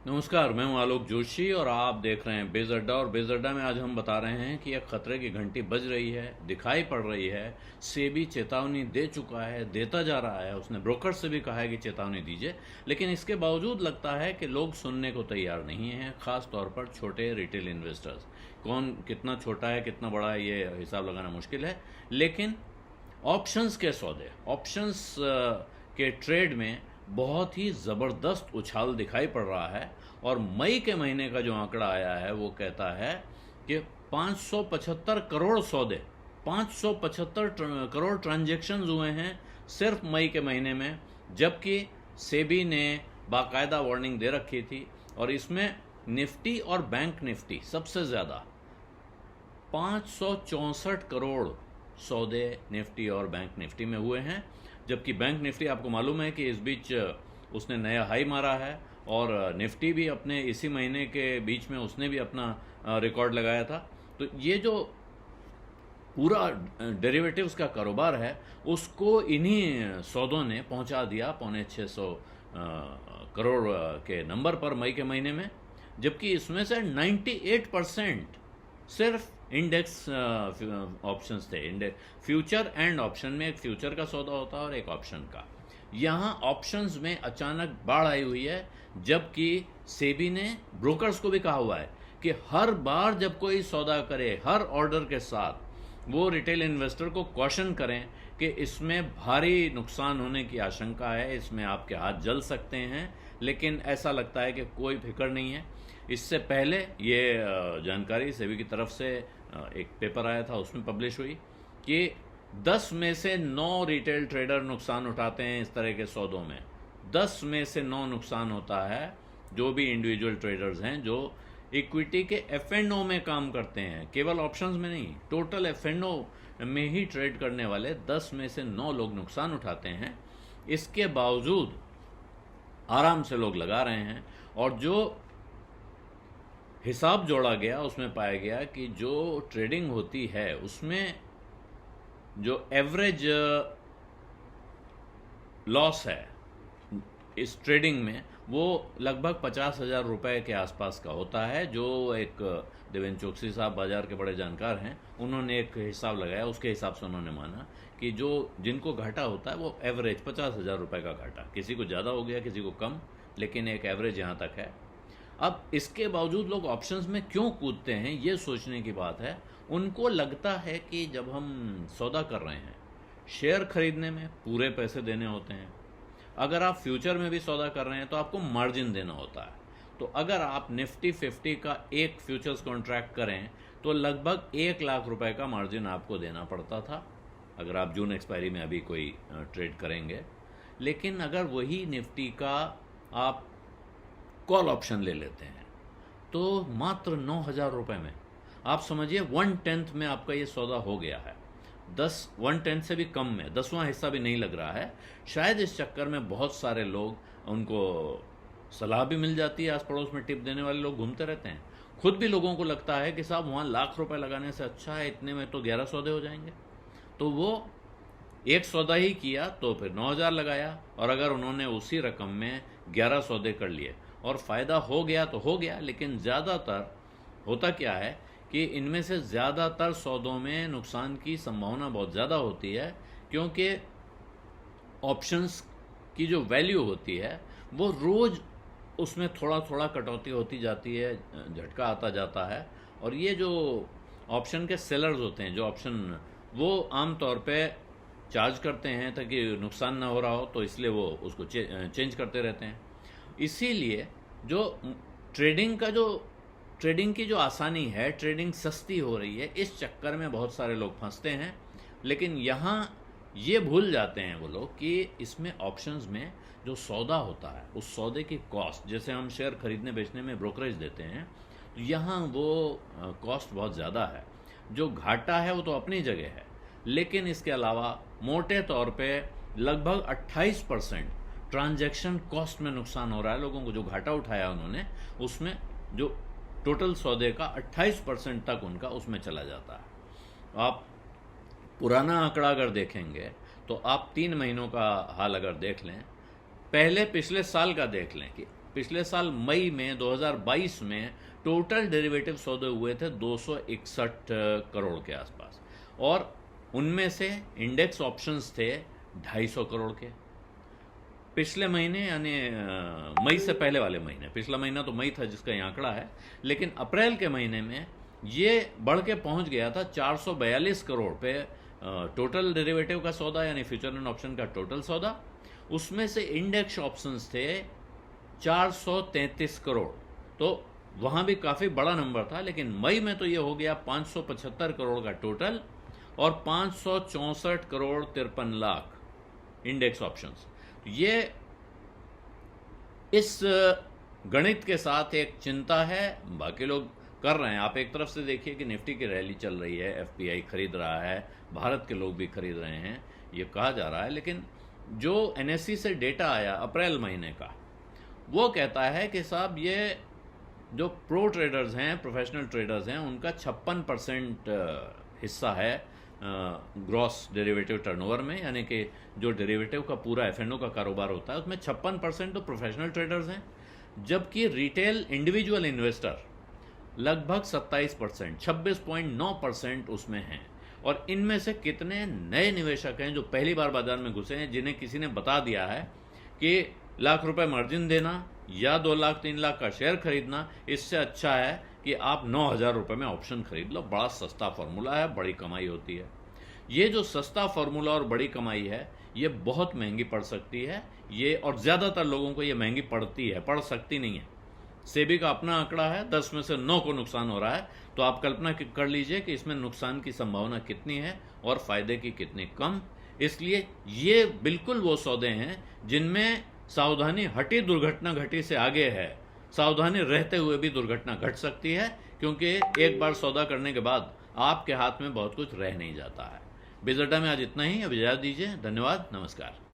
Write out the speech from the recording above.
नमस्कार, मैं हूं आलोक जोशी और आप देख रहे हैं बेज़ अड्डा। और बेज़ अड्डा में आज हम बता रहे हैं कि एक खतरे की घंटी बज रही है, दिखाई पड़ रही है। सेबी चेतावनी दे चुका है, देता जा रहा है। उसने ब्रोकर से भी कहा है कि चेतावनी दीजिए, लेकिन इसके बावजूद लगता है कि लोग सुनने को तैयार नहीं हैं, खास तौर पर छोटे रिटेल इन्वेस्टर्स। कौन कितना छोटा है, कितना बड़ा है, ये हिसाब लगाना मुश्किल है। लेकिन ऑप्शंस के सौदे, ऑप्शंस के ट्रेड में बहुत ही ज़बरदस्त उछाल दिखाई पड़ रहा है। और मई के महीने का जो आंकड़ा आया है वो कहता है कि 575 करोड़ सौदे, 575 करोड़ ट्रांजैक्शंस हुए हैं सिर्फ मई के महीने में, जबकि सेबी ने बाकायदा वार्निंग दे रखी थी। और इसमें निफ्टी और बैंक निफ्टी सबसे ज़्यादा 564 करोड़ सौदे निफ्टी और बैंक निफ्टी में हुए हैं। जबकि बैंक निफ्टी, आपको मालूम है कि इस बीच उसने नया हाई मारा है, और निफ्टी भी अपने इसी महीने के बीच में उसने भी अपना रिकॉर्ड लगाया था। तो ये जो पूरा डेरिवेटिव्स का कारोबार है उसको इन्हीं सौदों ने पहुंचा दिया 550 करोड़ के नंबर पर मई के महीने में। जबकि इसमें से 98% सिर्फ इंडेक्स ऑप्शंस थे। इंडेक्स फ्यूचर एंड ऑप्शन में एक फ्यूचर का सौदा होता है और एक ऑप्शन का। यहाँ ऑप्शंस में अचानक बाढ़ आई हुई है, जबकि सेबी ने ब्रोकर्स को भी कहा हुआ है कि हर बार जब कोई सौदा करे, हर ऑर्डर के साथ वो रिटेल इन्वेस्टर को कॉशन करें कि इसमें भारी नुकसान होने की आशंका है, इसमें आपके हाथ जल सकते हैं। लेकिन ऐसा लगता है कि कोई फिक्र नहीं है। इससे पहले ये जानकारी सेबी की तरफ से एक पेपर आया था, उसमें पब्लिश हुई कि 10 में से 9 रिटेल ट्रेडर नुकसान उठाते हैं इस तरह के सौदों में। 10 में से 9 नुकसान होता है। जो भी इंडिविजुअल ट्रेडर्स हैं जो इक्विटी के एफ&ओ में काम करते हैं, केवल ऑप्शंस में नहीं, टोटल एफ&ओ में ही ट्रेड करने वाले 10 में से 9 लोग नुकसान उठाते हैं। इसके बावजूद आराम से लोग लगा रहे हैं। और जो हिसाब जोड़ा गया उसमें पाया गया कि जो ट्रेडिंग होती है उसमें जो एवरेज लॉस है इस ट्रेडिंग में, वो लगभग 50,000 रुपये के आसपास का होता है। जो एक देवेंद्र चौकसी साहब, बाजार के बड़े जानकार हैं, उन्होंने एक हिसाब लगाया। उसके हिसाब से उन्होंने माना कि जो जिनको घाटा होता है वो एवरेज 50,000 रुपये का घाटा, किसी को ज़्यादा हो गया, किसी को कम, लेकिन एक एवरेज यहाँ तक है। अब इसके बावजूद लोग ऑप्शंस में क्यों कूदते हैं, ये सोचने की बात है। उनको लगता है कि जब हम सौदा कर रहे हैं, शेयर खरीदने में पूरे पैसे देने होते हैं। अगर आप फ्यूचर में भी सौदा कर रहे हैं तो आपको मार्जिन देना होता है। तो अगर आप निफ्टी 50 का एक फ्यूचर्स कॉन्ट्रैक्ट करें तो लगभग 1 लाख रुपए का मार्जिन आपको देना पड़ता था, अगर आप जून एक्सपायरी में अभी कोई ट्रेड करेंगे। लेकिन अगर वही निफ्टी का आप कॉल ऑप्शन ले लेते हैं तो मात्र 9,000 रुपये में, आप समझिए 1/10 में आपका ये सौदा हो गया है। 1/10 से भी कम में, 10वां हिस्सा भी नहीं लग रहा है। शायद इस चक्कर में बहुत सारे लोग, उनको सलाह भी मिल जाती है, आस पड़ोस में टिप देने वाले लोग घूमते रहते हैं। खुद भी लोगों को लगता है कि साहब वहाँ लाख रुपए लगाने से अच्छा है, इतने में तो 11 सौदे हो जाएंगे। तो वो एक सौदा ही किया तो फिर 9,000 लगाया, और अगर उन्होंने उसी रकम में 11 सौदे कर लिए और फ़ायदा हो गया तो हो गया। लेकिन ज़्यादातर होता क्या है कि इनमें से ज़्यादातर सौदों में नुकसान की संभावना बहुत ज़्यादा होती है, क्योंकि ऑप्शंस की जो वैल्यू होती है वो रोज़ उसमें थोड़ा थोड़ा कटौती होती जाती है, झटका आता जाता है। और ये जो ऑप्शन के सेलर्स होते हैं, जो ऑप्शन, वो आम तौर पे चार्ज करते हैं ताकि नुकसान ना हो रहा हो, तो इसलिए वो उसको चेंज करते रहते हैं। इसीलिए जो ट्रेडिंग की जो आसानी है, ट्रेडिंग सस्ती हो रही है, इस चक्कर में बहुत सारे लोग फंसते हैं। लेकिन यहाँ ये भूल जाते हैं वो लोग कि इसमें ऑप्शंस में जो सौदा होता है, उस सौदे की कॉस्ट, जैसे हम शेयर खरीदने बेचने में ब्रोकरेज देते हैं, तो यहाँ वो कॉस्ट बहुत ज़्यादा है। जो घाटा है वो तो अपनी जगह है, लेकिन इसके अलावा मोटे तौर पे लगभग 28% ट्रांजैक्शन कॉस्ट में नुकसान हो रहा है लोगों को। जो घाटा उठाया उन्होंने, उसमें जो टोटल सौदे का 28% तक उनका उसमें चला जाता है। आप पुराना आंकड़ा अगर देखेंगे तो आप 3 महीनों का हाल अगर देख लें, पहले पिछले साल का देख लें कि पिछले साल मई में 2022 में टोटल डेरिवेटिव सौदे हुए थे 261 करोड़ के आसपास, और उनमें से इंडेक्स ऑप्शंस थे 250 करोड़ के। पिछले महीने यानी मई से पहले वाले महीने, पिछला महीना तो मई था जिसका ये आंकड़ा है, लेकिन अप्रैल के महीने में ये बढ़ के पहुंच गया था 442 करोड़ पे टोटल डेरिवेटिव का सौदा, यानी फ्यूचर एंड ऑप्शन का टोटल सौदा। उसमें से इंडेक्स ऑप्शंस थे 433 करोड़, तो वहां भी काफी बड़ा नंबर था। लेकिन मई में तो ये हो गया 575 करोड़ का टोटल और 564 करोड़ 53 लाख इंडेक्स ऑप्शंस। ये इस गणित के साथ एक चिंता है, बाकी लोग कर रहे हैं। आप एक तरफ से देखिए कि निफ्टी की रैली चल रही है, एफपीआई खरीद रहा है, भारत के लोग भी खरीद रहे हैं, ये कहा जा रहा है। लेकिन जो एनएससी से डेटा आया अप्रैल महीने का, वो कहता है कि साहब ये जो प्रो ट्रेडर्स हैं, प्रोफेशनल ट्रेडर्स हैं, उनका 56% हिस्सा है ग्रॉस डेरिवेटिव टर्नओवर में, यानी कि जो डेरिवेटिव का पूरा एफएनओ का कारोबार होता है उसमें 56% तो प्रोफेशनल ट्रेडर्स हैं, जबकि रिटेल इंडिविजुअल इन्वेस्टर लगभग 27%, 26.9% उसमें हैं। और इनमें से कितने नए निवेशक हैं जो पहली बार बाजार में घुसे हैं, जिन्हें किसी ने बता दिया है कि लाख रुपए मार्जिन देना या 2 लाख 3 लाख का शेयर खरीदना, इससे अच्छा है कि आप 9,000 रुपए में ऑप्शन खरीद लो, बड़ा सस्ता फॉर्मूला है, बड़ी कमाई होती है। ये जो सस्ता फॉर्मूला और बड़ी कमाई है, ये बहुत महंगी पड़ सकती है ये, और ज्यादातर लोगों को ये महंगी पड़ती है, पड़ सकती नहीं है। सेबी का अपना आंकड़ा है 10 में से 9 को नुकसान हो रहा है, तो आप कल्पना कर लीजिए कि इसमें नुकसान की संभावना कितनी है और फायदे की कितनी कम। इसलिए ये बिल्कुल वो सौदे हैं जिनमें सावधानी हटी दुर्घटना घटी से आगे है। सावधानी रहते हुए भी दुर्घटना घट सकती है, क्योंकि एक बार सौदा करने के बाद आपके हाथ में बहुत कुछ रह नहीं जाता है। बिजडा में आज इतना ही, अब इजाजत दीजिए। धन्यवाद, नमस्कार।